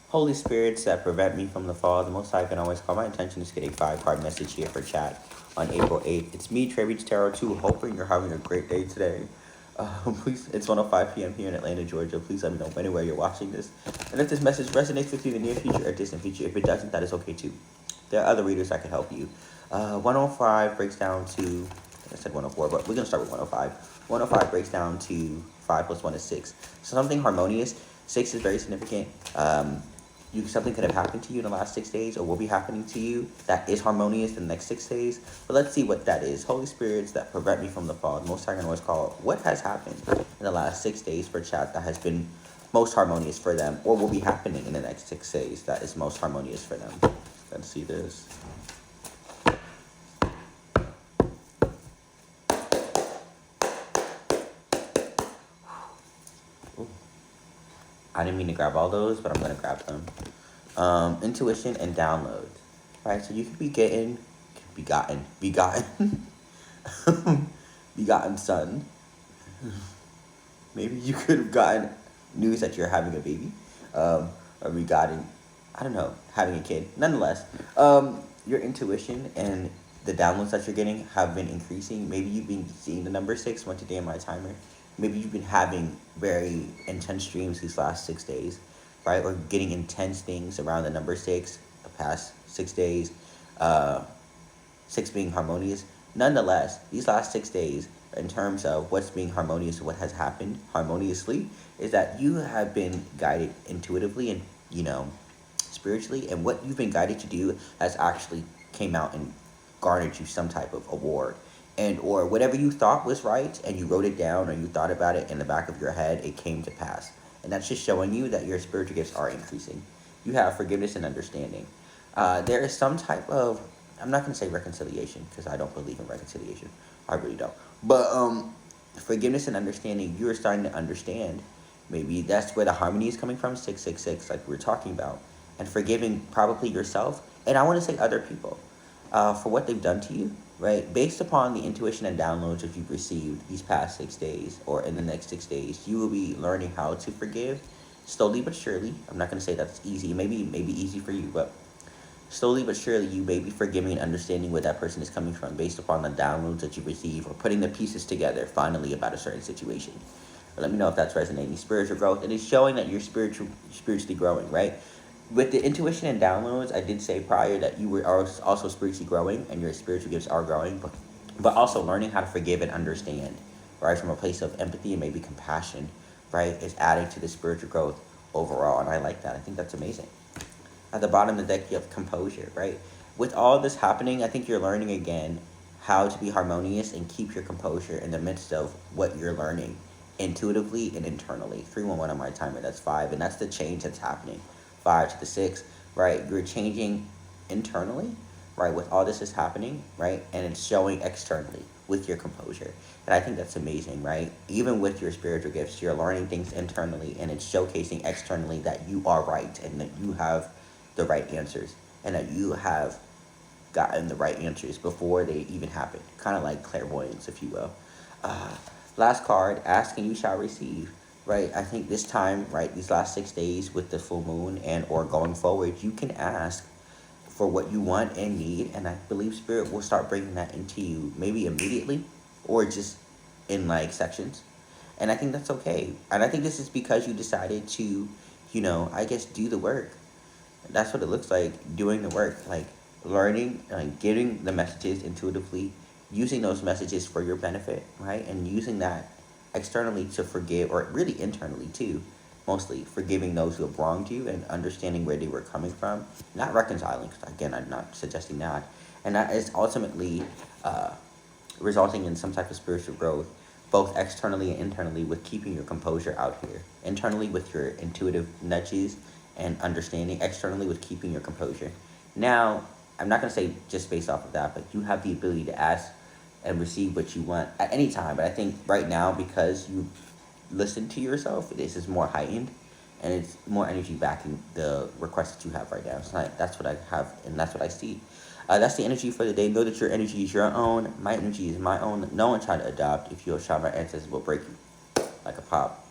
Holy spirits that prevent me from the fall, the Most High can always call. My intention is to get a 5 card message here for chat on April 8th. It's me, Trey Beach Tarot 2, hoping you're having a great day today. Please, it's 1:05 p.m. here in Atlanta, Georgia. Please let me know when and where you're watching this. And if this message resonates with you in the near future or distant future, if it doesn't, that is okay too. There are other readers that can help you. 105 breaks down to, I said 104, but we're going to start with 105. 105 breaks down to 5 plus 1 is 6. So something harmonious. 6 is very significant. Something could have happened to you in the last 6 days or will be happening to you that is harmonious in the next 6 days. But let's see what that is. Holy spirits that prevent me from the fall. The Most High can always call. What has happened in the last 6 days for chat that has been most harmonious for them or will be happening in the next 6 days that is most harmonious for them? Let's see this. I didn't mean to grab all those, but I'm going to grab them. Intuition and downloads. Right, so you could be begotten, begotten son. Maybe you could have gotten news that you're having a baby, or begotten, I don't know, having a kid. Nonetheless, your intuition and the downloads that you're getting have been increasing. Maybe you've been seeing the number 6 went today on my timer. Maybe you've been having very intense dreams these last 6 days, right? Or getting intense things around the number 6 the past 6 days, 6 being harmonious. Nonetheless, these last 6 days, in terms of what's being harmonious, what has happened harmoniously, is that you have been guided intuitively and, spiritually, and what you've been guided to do has actually came out and garnered you some type of award. And or whatever you thought was right and you wrote it down or you thought about it in the back of your head, it came to pass. And that's just showing you that your spiritual gifts are increasing. You have forgiveness and understanding. There is some type of, I'm not going to say reconciliation because I don't believe in reconciliation. I really don't. But forgiveness and understanding, you're starting to understand. Maybe that's where the harmony is coming from, 666, like we were talking about. And forgiving probably yourself. And I want to say other people for what they've done to you. Right, based upon the intuition and downloads that you've received these past 6 days or in the next 6 days, you will be learning how to forgive slowly but surely. I'm not going to say that's easy. Maybe easy for you, but slowly but surely you may be forgiving and understanding where that person is coming from based upon the downloads that you receive or putting the pieces together finally about a certain situation. But let me know if that's resonating. Spiritual growth. It is showing that you're spiritually growing, right? With the intuition and downloads, I did say prior that you were also spiritually growing and your spiritual gifts are growing, but also learning how to forgive and understand, right, from a place of empathy and maybe compassion, right, is adding to the spiritual growth overall, and I like that. I think that's amazing. At the bottom of the deck, you have composure, right? With all this happening, I think you're learning again how to be harmonious and keep your composure in the midst of what you're learning intuitively and internally. 311 on my timer, that's 5, and that's the change that's happening. 5 to the 6, right? You're changing internally, right? With all this is happening, right? And it's showing externally with your composure. And I think that's amazing, right? Even with your spiritual gifts, you're learning things internally and it's showcasing externally that you are right and that you have the right answers and that you have gotten the right answers before they even happen. Kind of like clairvoyance, if you will. Last card, ask and you shall receive. Right, I think this time, right, these last 6 days with the full moon and or going forward, you can ask for what you want and need, and I believe Spirit will start bringing that into you maybe immediately or just in like sections. And I think that's okay. And I think this is because you decided to, I guess do the work. That's what it looks like, doing the work, like learning, like getting the messages intuitively, using those messages for your benefit, right, and using that externally to forgive, or really internally too, mostly forgiving those who have wronged you and understanding where they were coming from, not reconciling, because again, I'm not suggesting that, and that is ultimately resulting in some type of spiritual growth, both externally and internally, with keeping your composure out here. Internally with your intuitive nudges and understanding, externally with keeping your composure. Now, I'm not going to say just based off of that, but you have the ability to ask and receive what you want at any time. But I think right now, because you listen to yourself, this is more heightened, and it's more energy backing the request that you have right now. So that's what I have, and that's what I see. That's the energy for the day. Know that your energy is your own. My energy is my own. No one try to adopt. If you shot, my ancestors will break you like a pop.